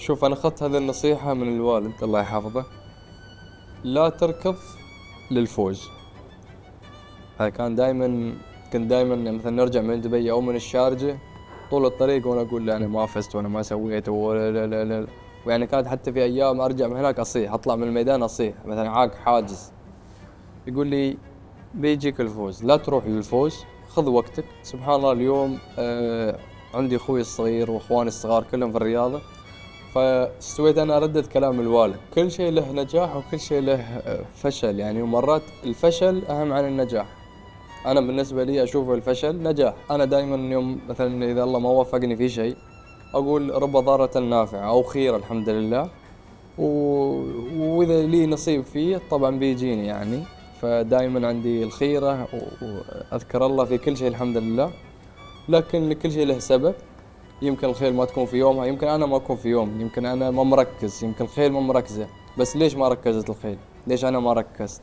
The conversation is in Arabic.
شوف أنا أخذت هذه النصيحة من الوالد الله يحفظه، لا تركض للفوز. هاي كنت دائما مثلا نرجع من دبي أو من الشارجة طول الطريق وأنا أقول لا أنا ما فزت وأنا ما سويت ولا لا لا لا. ويعني كانت حتى في أيام أرجع من هناك أصيح، أطلع من الميدان أصيح مثلا عاق حاجز، يقول لي بيجيك الفوز، لا تروح للفوز، خذ وقتك. سبحان الله اليوم عندي أخوي الصغير وأخواني الصغار كلهم في الرياضة، فاستويت أنا أردد كلام الوالد، كل شيء له نجاح وكل شيء له فشل يعني، ومرات الفشل أهم عن النجاح. أنا بالنسبة لي أشوف الفشل نجاح. أنا دائما يوم مثلا إذا الله ما وفقني في شيء أقول رب ضارة نافعة أو خير الحمد لله، و... وإذا لي نصيب فيه طبعا بيجيني يعني. فدائما عندي الخيرة وأذكر الله في كل شيء الحمد لله، لكن لكل شيء له سبب. يمكن الخيل ما تكون في يومها، يمكن أنا ما أكون في يوم، يمكن أنا ما مركز، يمكن الخيل ما مركزة، بس ليش ما ركزت الخيل؟ ليش أنا ما ركزت؟